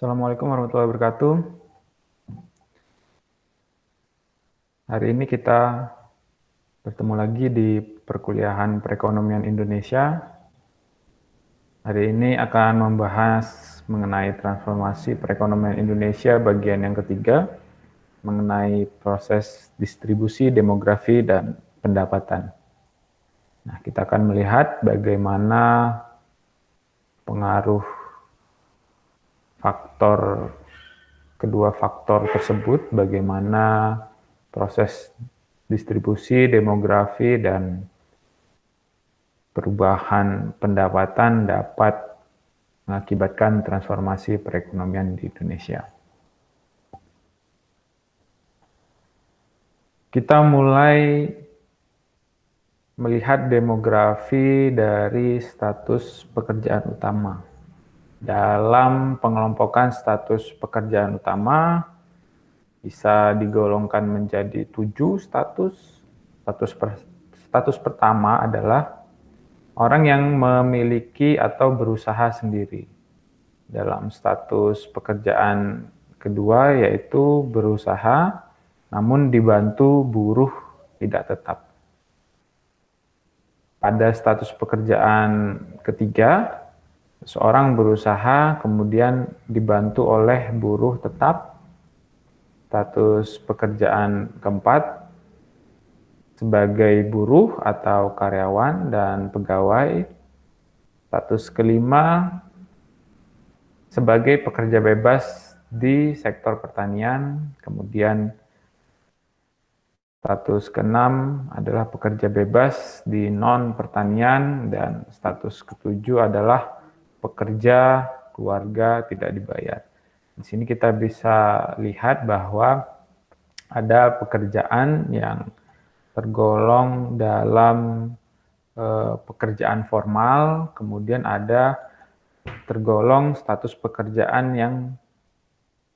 Assalamualaikum warahmatullahi wabarakatuh. Hari ini kita bertemu lagi di perkuliahan perekonomian Indonesia. Hari ini akan membahas mengenai transformasi perekonomian Indonesia bagian yang ketiga, mengenai proses distribusi, demografi, dan pendapatan. Nah, kita akan melihat bagaimana pengaruh kedua faktor tersebut, bagaimana proses distribusi, demografi, dan perubahan pendapatan dapat mengakibatkan transformasi perekonomian di Indonesia. Kita mulai melihat demografi dari status pekerjaan utama. Dalam pengelompokan status pekerjaan utama, bisa digolongkan menjadi 7 status. Status pertama adalah orang yang memiliki atau berusaha sendiri. Dalam status pekerjaan kedua yaitu berusaha, namun dibantu buruh tidak tetap. Pada status pekerjaan ketiga, seorang berusaha kemudian dibantu oleh buruh tetap. Status pekerjaan keempat, sebagai buruh atau karyawan dan pegawai. Status kelima, sebagai pekerja bebas di sektor pertanian. Kemudian status keenam adalah pekerja bebas di non-pertanian, dan status ketujuh adalah pekerja keluarga tidak dibayar. Di sini kita bisa lihat bahwa ada pekerjaan yang tergolong dalam pekerjaan formal, kemudian ada tergolong status pekerjaan yang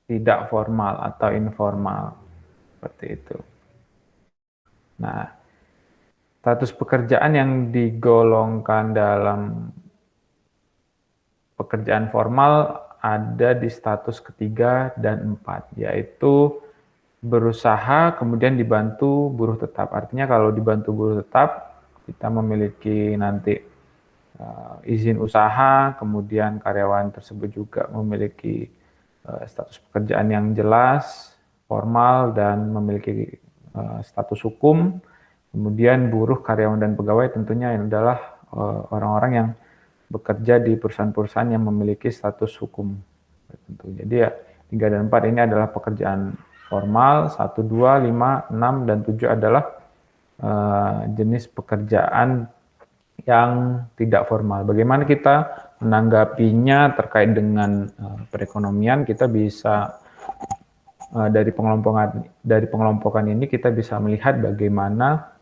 tidak formal atau informal, seperti itu. Nah, status pekerjaan yang digolongkan dalam pekerjaan formal ada di status ketiga dan 4, yaitu berusaha kemudian dibantu buruh tetap. Artinya kalau dibantu buruh tetap, kita memiliki nanti izin usaha, kemudian karyawan tersebut juga memiliki status pekerjaan yang jelas, formal, dan memiliki status hukum. Kemudian buruh, karyawan, dan pegawai tentunya adalah orang-orang yang bekerja di perusahaan-perusahaan yang memiliki status hukum. Jadi ya 3 dan 4 ini adalah pekerjaan formal, 1, 2, 5, 6, dan 7 adalah jenis pekerjaan yang tidak formal. Bagaimana kita menanggapinya terkait dengan perekonomian? Kita bisa dari pengelompokan ini kita bisa melihat bagaimana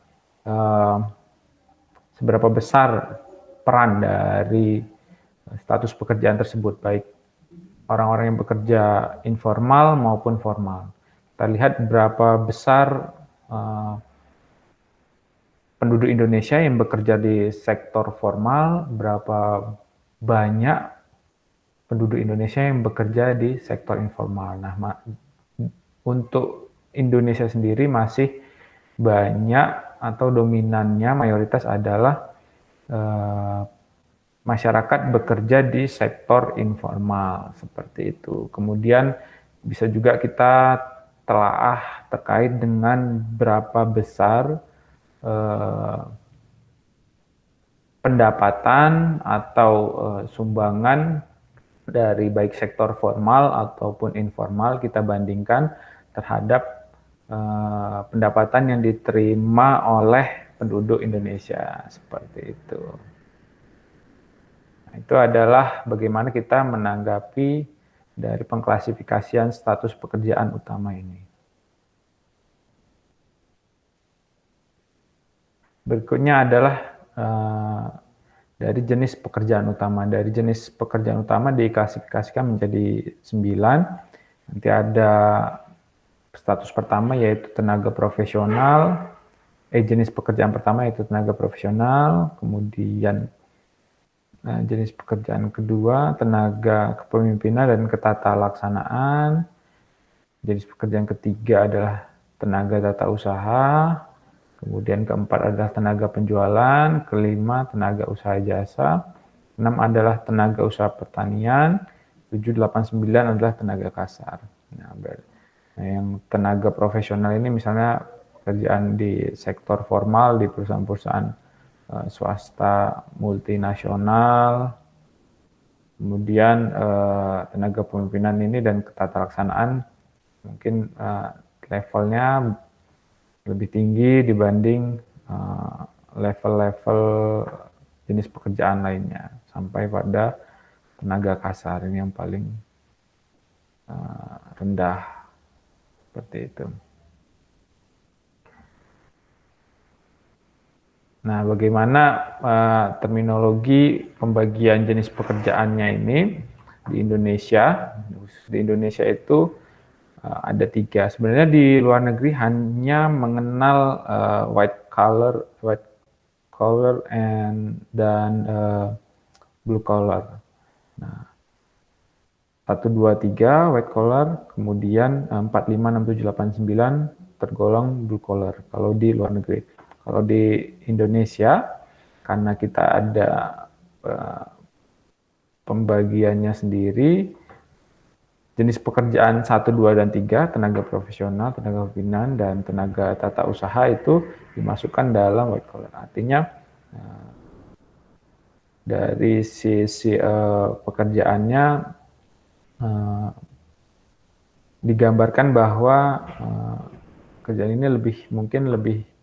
seberapa besar peran dari status pekerjaan tersebut, baik orang-orang yang bekerja informal maupun formal. Kita lihat berapa besar penduduk Indonesia yang bekerja di sektor formal, berapa banyak penduduk Indonesia yang bekerja di sektor informal. Nah, untuk Indonesia sendiri masih banyak atau dominannya mayoritas adalah masyarakat bekerja di sektor informal, seperti itu. Kemudian bisa juga kita telaah terkait dengan berapa besar pendapatan atau sumbangan dari baik sektor formal ataupun informal kita bandingkan terhadap pendapatan yang diterima oleh penduduk Indonesia, seperti itu. Nah, itu adalah bagaimana kita menanggapi dari pengklasifikasian status pekerjaan utama ini. Berikutnya adalah dari jenis pekerjaan utama. Dari jenis pekerjaan utama diklasifikasikan menjadi 9. Nanti ada status pertama yaitu tenaga profesional. Jenis pekerjaan pertama yaitu tenaga profesional. Kemudian Nah, jenis pekerjaan kedua, tenaga kepemimpinan dan ketatalaksanaan. Jenis pekerjaan ketiga adalah tenaga tata usaha. Kemudian keempat adalah tenaga penjualan. Kelima, tenaga usaha jasa. 6 adalah tenaga usaha pertanian. 7, 8, 9 adalah tenaga kasar. Nah, yang tenaga profesional ini misalnya pekerjaan di sektor formal, di perusahaan-perusahaan swasta multinasional. Kemudian tenaga pemimpinan ini dan ketatalaksanaan mungkin levelnya lebih tinggi dibanding level-level jenis pekerjaan lainnya, sampai pada tenaga kasar ini yang paling rendah, seperti itu. Nah, bagaimana terminologi pembagian jenis pekerjaannya ini di Indonesia? Di Indonesia itu ada 3. Sebenarnya di luar negeri hanya mengenal white collar dan blue collar. Nah, 1, 2, 3 white collar, kemudian 4, 5, 6, 7, 8, 9 tergolong blue collar kalau di luar negeri. Kalau di Indonesia, karena kita ada pembagiannya sendiri, jenis pekerjaan 1, 2, dan 3, tenaga profesional, tenaga pembinaan, dan tenaga tata usaha itu dimasukkan dalam white collar. Artinya dari sisi pekerjaannya digambarkan bahwa kerjaan ini mungkin lebih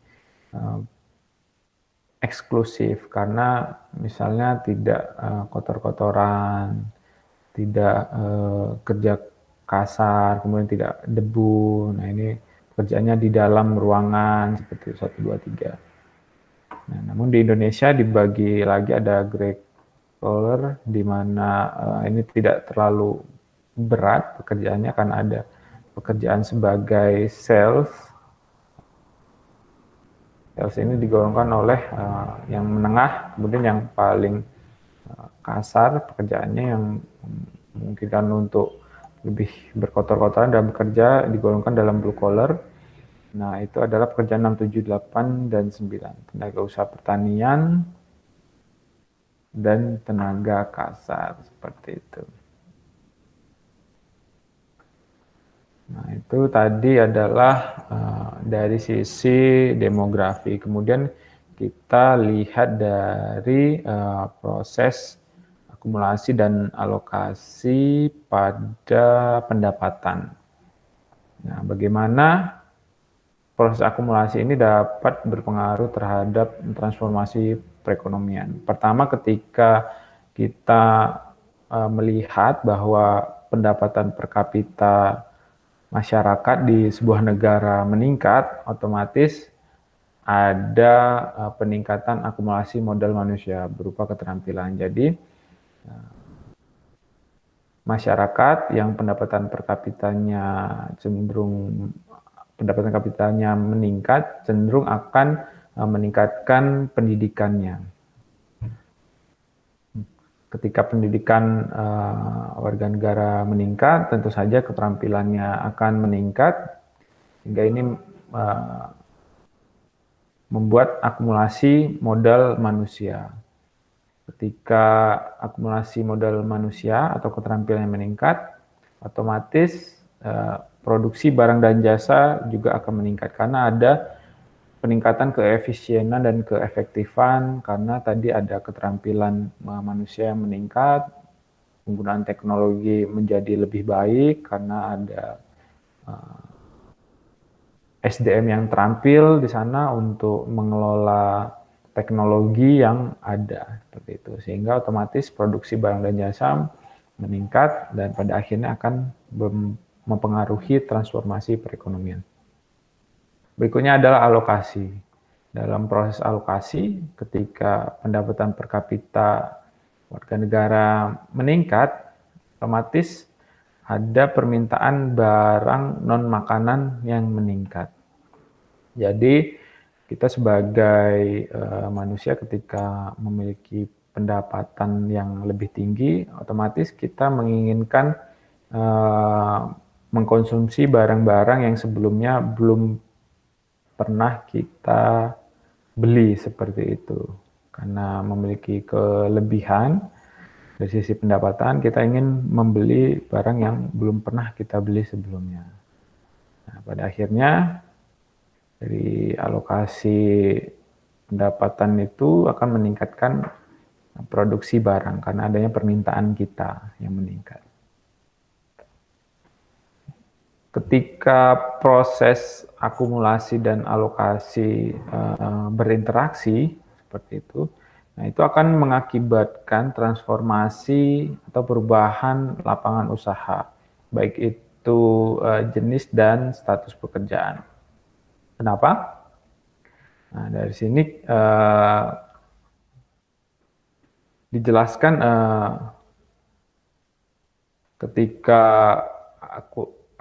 eksklusif karena misalnya tidak kotor-kotoran, tidak kerja kasar, kemudian tidak debu. Nah, ini pekerjaannya di dalam ruangan seperti 1, 2, 3. Nah, namun di Indonesia dibagi lagi ada grey collar, di mana ini tidak terlalu berat pekerjaannya karena ada pekerjaan sebagai sales. Sales ini digolongkan oleh yang menengah, kemudian yang paling kasar pekerjaannya yang memungkinkan untuk lebih berkotor-kotoran dan bekerja digolongkan dalam blue collar. Nah, itu adalah pekerjaan 6, 7, 8, dan 9. Tenaga usaha pertanian dan tenaga kasar, seperti itu. Nah, itu tadi adalah dari sisi demografi. Kemudian kita lihat dari proses akumulasi dan alokasi pada pendapatan. Nah, bagaimana proses akumulasi ini dapat berpengaruh terhadap transformasi perekonomian. Pertama, ketika kita melihat bahwa pendapatan per kapita masyarakat di sebuah negara meningkat, otomatis ada peningkatan akumulasi modal manusia berupa keterampilan. Jadi, masyarakat yang pendapatan kapitanya meningkat, cenderung akan meningkatkan pendidikannya. Ketika pendidikan warga negara meningkat, tentu saja keterampilannya akan meningkat, sehingga ini membuat akumulasi modal manusia. Ketika akumulasi modal manusia atau keterampilan meningkat, otomatis produksi barang dan jasa juga akan meningkat karena ada peningkatan keefisienan dan keefektifan karena tadi ada keterampilan manusia yang meningkat, penggunaan teknologi menjadi lebih baik karena ada SDM yang terampil di sana untuk mengelola teknologi yang ada, seperti itu. Sehingga otomatis produksi barang dan jasa meningkat dan pada akhirnya akan mempengaruhi transformasi perekonomian. Berikutnya adalah alokasi. Dalam proses alokasi, ketika pendapatan per kapita warga negara meningkat, otomatis ada permintaan barang non-makanan yang meningkat. Jadi, kita sebagai manusia ketika memiliki pendapatan yang lebih tinggi, otomatis kita menginginkan mengkonsumsi barang-barang yang sebelumnya belum pernah kita beli seperti itu. Karena memiliki kelebihan dari sisi pendapatan, kita ingin membeli barang yang belum pernah kita beli sebelumnya. Nah, pada akhirnya dari alokasi pendapatan itu akan meningkatkan produksi barang karena adanya permintaan kita yang meningkat. Ketika proses akumulasi dan alokasi berinteraksi seperti itu, nah itu akan mengakibatkan transformasi atau perubahan lapangan usaha, baik itu jenis dan status pekerjaan. Kenapa? Nah, dari sini dijelaskan ketika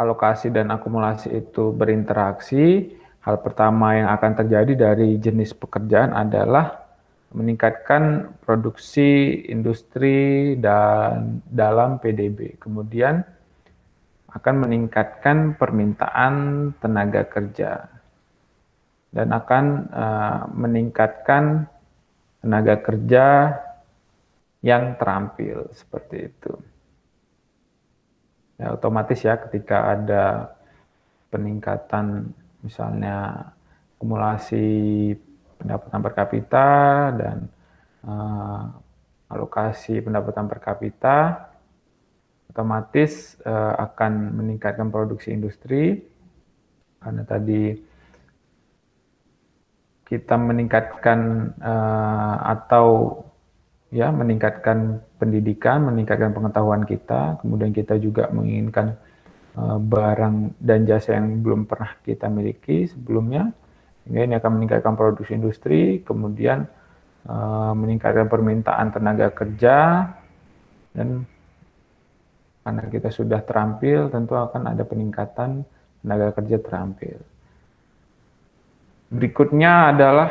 alokasi dan akumulasi itu berinteraksi, hal pertama yang akan terjadi dari jenis pekerjaan adalah meningkatkan produksi industri dan dalam PDB. Kemudian akan meningkatkan permintaan tenaga kerja dan akan meningkatkan tenaga kerja yang terampil seperti itu. Ya, otomatis ya ketika ada peningkatan misalnya akumulasi pendapatan per kapita dan alokasi pendapatan per kapita, otomatis akan meningkatkan produksi industri karena tadi kita meningkatkan atau ya meningkatkan pendidikan, meningkatkan pengetahuan kita, kemudian kita juga menginginkan barang dan jasa yang belum pernah kita miliki sebelumnya, sehingga ini akan meningkatkan produksi industri, kemudian meningkatkan permintaan tenaga kerja, dan karena kita sudah terampil, tentu akan ada peningkatan tenaga kerja terampil. Berikutnya adalah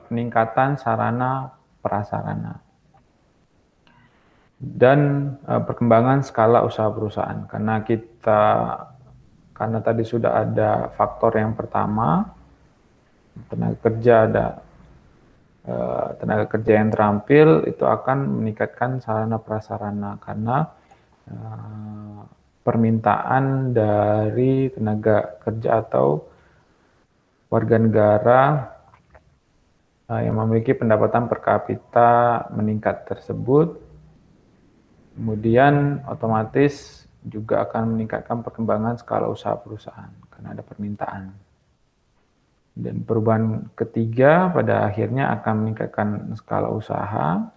peningkatan sarana prasarana dan perkembangan skala usaha perusahaan. Karena tadi sudah ada faktor yang pertama, tenaga kerja yang terampil itu akan meningkatkan sarana prasarana karena permintaan dari tenaga kerja atau warga negara yang memiliki pendapatan per kapita meningkat tersebut, kemudian otomatis juga akan meningkatkan perkembangan skala usaha perusahaan karena ada permintaan. Dan perubahan ketiga pada akhirnya akan meningkatkan skala usaha,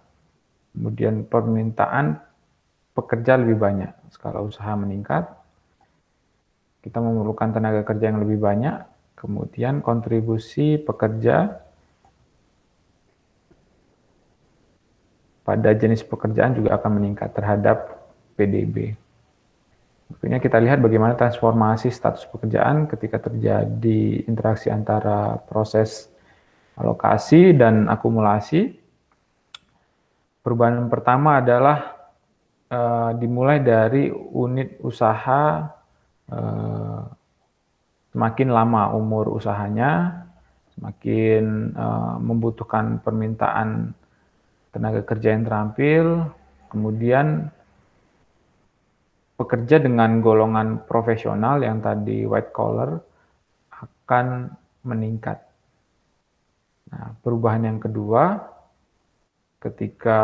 kemudian permintaan pekerja lebih banyak, skala usaha meningkat, kita memerlukan tenaga kerja yang lebih banyak, kemudian kontribusi pekerja pada jenis pekerjaan juga akan meningkat terhadap PDB. Berikutnya kita lihat bagaimana transformasi status pekerjaan ketika terjadi interaksi antara proses alokasi dan akumulasi. Perubahan pertama adalah dimulai dari unit usaha semakin lama umur usahanya, semakin membutuhkan permintaan tenaga kerja yang terampil, kemudian pekerja dengan golongan profesional yang tadi white collar akan meningkat. Nah, perubahan yang kedua, ketika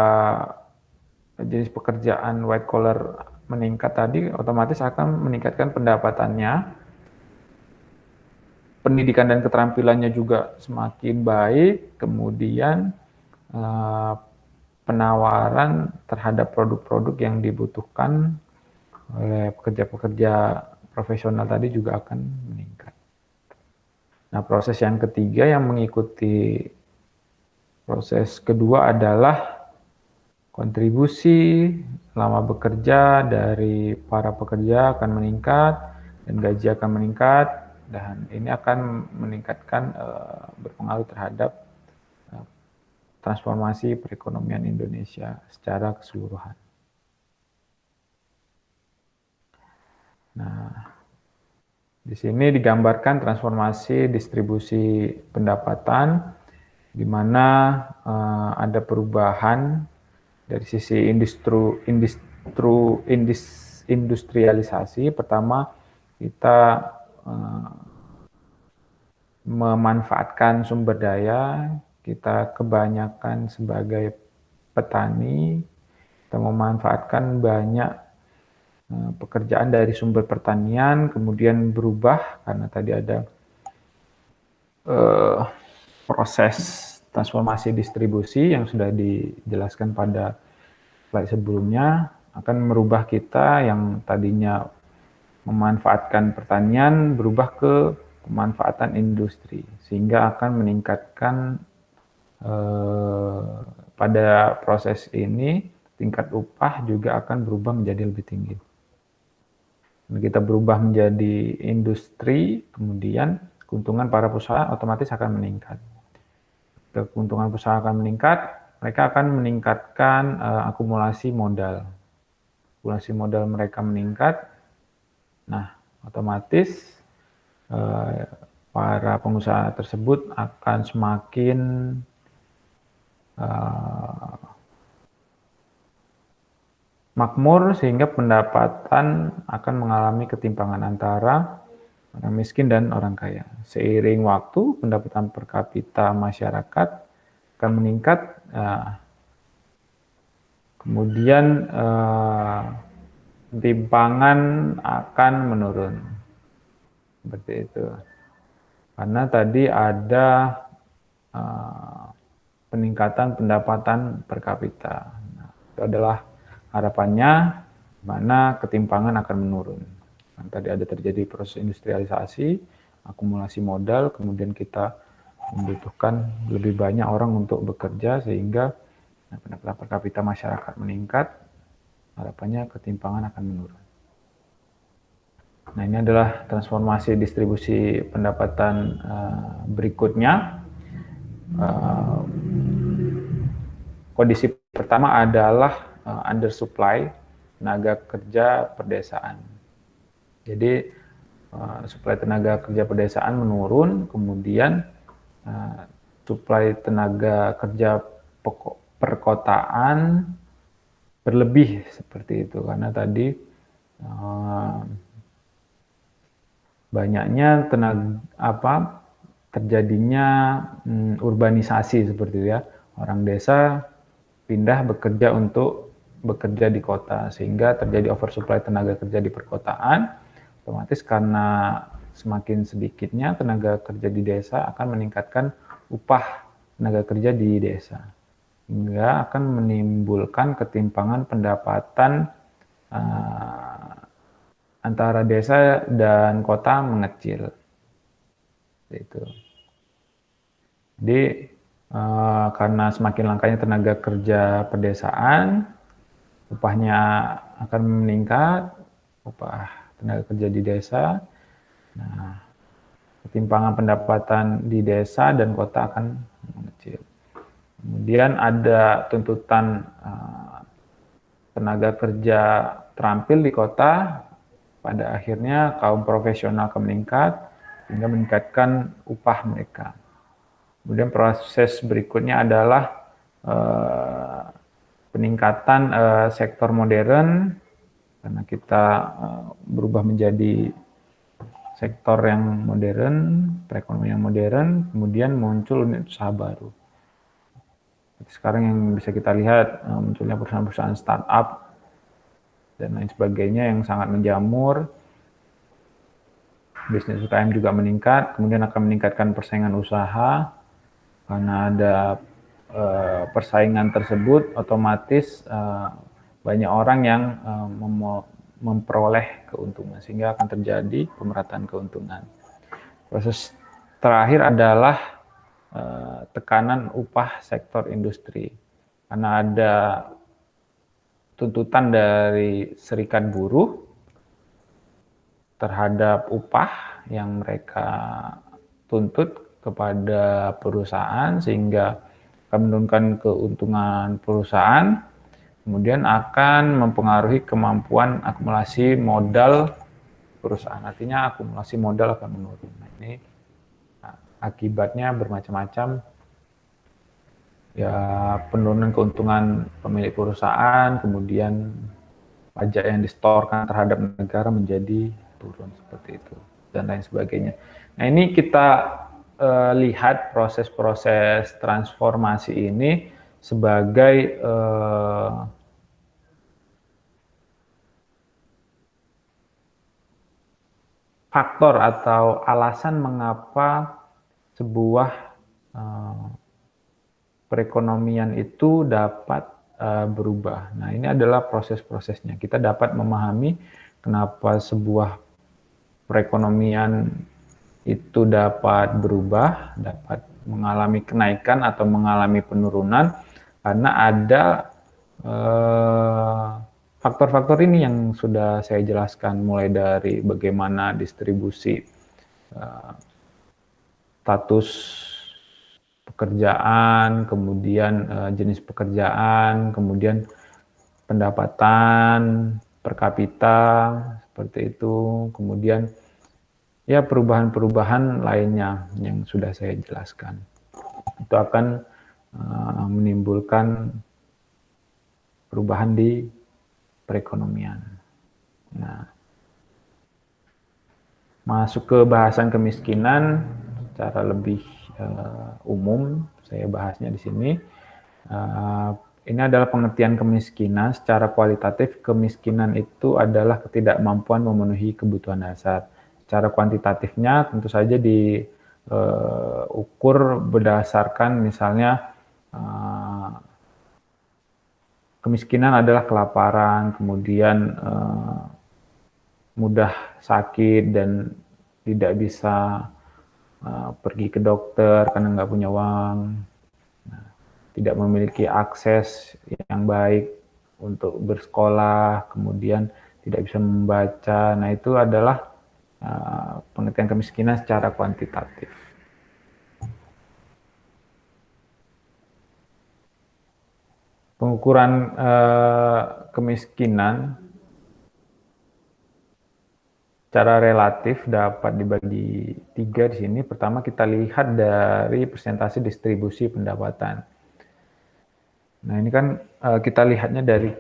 jenis pekerjaan white collar meningkat tadi, otomatis akan meningkatkan pendapatannya, pendidikan dan keterampilannya juga semakin baik, kemudian penawaran terhadap produk-produk yang dibutuhkan oleh pekerja-pekerja profesional tadi juga akan meningkat. Nah, proses yang ketiga yang mengikuti proses kedua adalah kontribusi lama bekerja dari para pekerja akan meningkat dan gaji akan meningkat, dan ini akan meningkatkan berpengaruh terhadap transformasi perekonomian Indonesia secara keseluruhan. Nah, di sini digambarkan transformasi distribusi pendapatan, di mana ada perubahan dari sisi industrialisasi. Pertama, kita memanfaatkan sumber daya, kita kebanyakan sebagai petani, kita memanfaatkan banyak pekerjaan dari sumber pertanian, kemudian berubah karena tadi ada proses transformasi distribusi yang sudah dijelaskan pada slide sebelumnya, akan merubah kita yang tadinya memanfaatkan pertanian berubah ke pemanfaatan industri, sehingga akan meningkatkan pada proses ini tingkat upah juga akan berubah menjadi lebih tinggi. Kita berubah menjadi industri, kemudian keuntungan para perusahaan otomatis akan meningkat. Keuntungan perusahaan akan meningkat, mereka akan meningkatkan akumulasi modal. Akumulasi modal mereka meningkat, nah otomatis para pengusaha tersebut akan semakin makmur, sehingga pendapatan akan mengalami ketimpangan antara orang miskin dan orang kaya. Seiring waktu, pendapatan per kapita masyarakat akan meningkat, kemudian ketimpangan akan menurun. Seperti itu. Karena tadi ada peningkatan pendapatan per kapita. Nah, itu adalah harapannya, mana ketimpangan akan menurun. Nah, tadi ada terjadi proses industrialisasi, akumulasi modal, kemudian kita membutuhkan lebih banyak orang untuk bekerja, sehingga pendapatan per kapita masyarakat meningkat, harapannya ketimpangan akan menurun. Nah, ini adalah transformasi distribusi pendapatan berikutnya. Kondisi pertama adalah undersupply tenaga kerja pedesaan. Jadi suplai tenaga kerja pedesaan menurun, kemudian suplai tenaga kerja perkotaan berlebih seperti itu, karena tadi banyaknya terjadinya urbanisasi seperti itu ya. Orang desa pindah bekerja untuk bekerja di kota, sehingga terjadi oversupply tenaga kerja di perkotaan. Otomatis karena semakin sedikitnya tenaga kerja di desa akan meningkatkan upah tenaga kerja di desa, hingga akan menimbulkan ketimpangan pendapatan antara desa dan kota mengecil. Itu. Jadi karena semakin langkanya tenaga kerja pedesaan, upahnya akan meningkat, upah tenaga kerja di desa. Nah, ketimpangan pendapatan di desa dan kota akan mengecil. Kemudian ada tuntutan tenaga kerja terampil di kota, pada akhirnya kaum profesional akan meningkat, sehingga meningkatkan upah mereka. Kemudian proses berikutnya adalah peningkatan sektor modern, karena kita berubah menjadi sektor yang modern, perekonomian modern, kemudian muncul unit usaha baru. Sekarang yang bisa kita lihat munculnya perusahaan-perusahaan startup dan lain sebagainya yang sangat menjamur. Bisnis UKM juga meningkat, kemudian akan meningkatkan persaingan usaha. Karena ada persaingan tersebut, otomatis banyak orang yang memperoleh keuntungan, sehingga akan terjadi pemerataan keuntungan. Proses terakhir adalah tekanan upah sektor industri, karena ada tuntutan dari serikat buruh terhadap upah yang mereka tuntut kepada perusahaan, sehingga akan menurunkan keuntungan perusahaan, kemudian akan mempengaruhi kemampuan akumulasi modal perusahaan. Artinya akumulasi modal akan menurun. Nah, ini akibatnya bermacam-macam. Ya, penurunan keuntungan pemilik perusahaan, kemudian pajak yang disetorkan terhadap negara menjadi turun seperti itu, dan lain sebagainya. Nah, ini kita lihat proses-proses transformasi ini sebagai faktor atau alasan mengapa sebuah perekonomian itu dapat berubah. Nah, ini adalah proses-prosesnya. Kita dapat memahami kenapa sebuah perekonomian itu dapat berubah, dapat mengalami kenaikan atau mengalami penurunan, karena ada faktor-faktor ini yang sudah saya jelaskan, mulai dari bagaimana distribusi status pekerjaan, kemudian jenis pekerjaan, kemudian pendapatan per kapita, seperti itu, kemudian ya perubahan-perubahan lainnya yang sudah saya jelaskan. Itu akan menimbulkan perubahan di perekonomian. Nah, masuk ke bahasan kemiskinan secara lebih umum, saya bahasnya di sini. Ini adalah pengertian kemiskinan. Secara kualitatif, kemiskinan itu adalah ketidakmampuan memenuhi kebutuhan dasar. Secara kuantitatifnya tentu saja diukur berdasarkan misalnya kemiskinan adalah kelaparan, kemudian mudah sakit dan tidak bisa pergi ke dokter karena nggak punya uang, tidak memiliki akses yang baik untuk bersekolah, kemudian tidak bisa membaca. Nah, itu adalah pengertian kemiskinan secara kuantitatif. Pengukuran kemiskinan secara relatif dapat dibagi 3 di sini. Pertama, kita lihat dari persentase distribusi pendapatan. Nah, ini kan kita lihatnya dari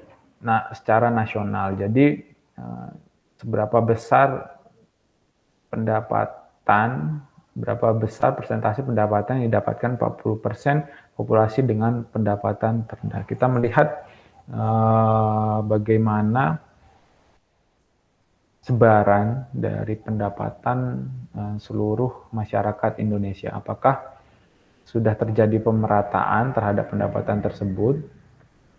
secara nasional. Jadi, seberapa besar pendapatan, berapa besar persentase pendapatan yang didapatkan 40% populasi dengan pendapatan terendah. Kita melihat bagaimana sebaran dari pendapatan seluruh masyarakat Indonesia. Apakah sudah terjadi pemerataan terhadap pendapatan tersebut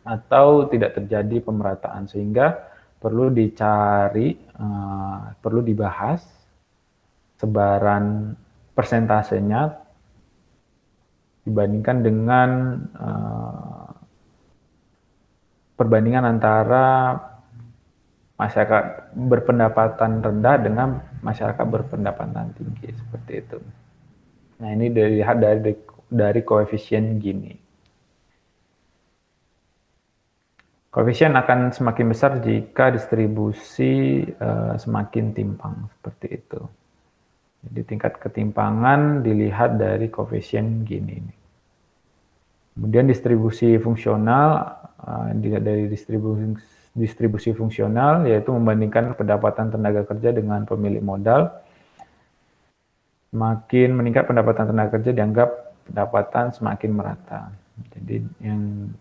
atau tidak terjadi pemerataan, sehingga perlu dicari, perlu dibahas sebaran persentasenya dibandingkan dengan perbandingan antara masyarakat berpendapatan rendah dengan masyarakat berpendapatan tinggi, seperti itu. Nah, ini dilihat dari koefisien Gini. Koefisien akan semakin besar jika distribusi semakin timpang, seperti itu. Jadi tingkat ketimpangan dilihat dari koefisien Gini. Kemudian distribusi fungsional dilihat dari distribusi fungsional, yaitu membandingkan pendapatan tenaga kerja dengan pemilik modal. Semakin meningkat pendapatan tenaga kerja, dianggap pendapatan semakin merata. Jadi yang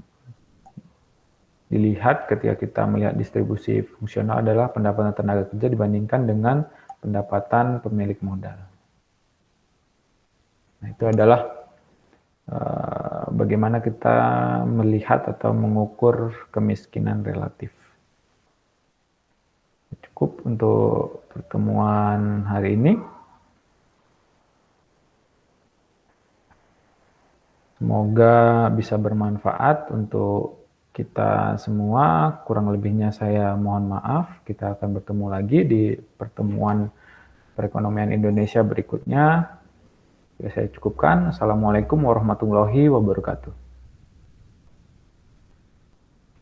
dilihat ketika kita melihat distribusi fungsional adalah pendapatan tenaga kerja dibandingkan dengan pendapatan pemilik modal. Nah, itu adalah bagaimana kita melihat atau mengukur kemiskinan relatif. Cukup untuk pertemuan hari ini. Semoga bisa bermanfaat untuk kita semua. Kurang lebihnya saya mohon maaf. Kita akan bertemu lagi di pertemuan perekonomian Indonesia berikutnya. Saya cukupkan. Assalamualaikum warahmatullahi wabarakatuh.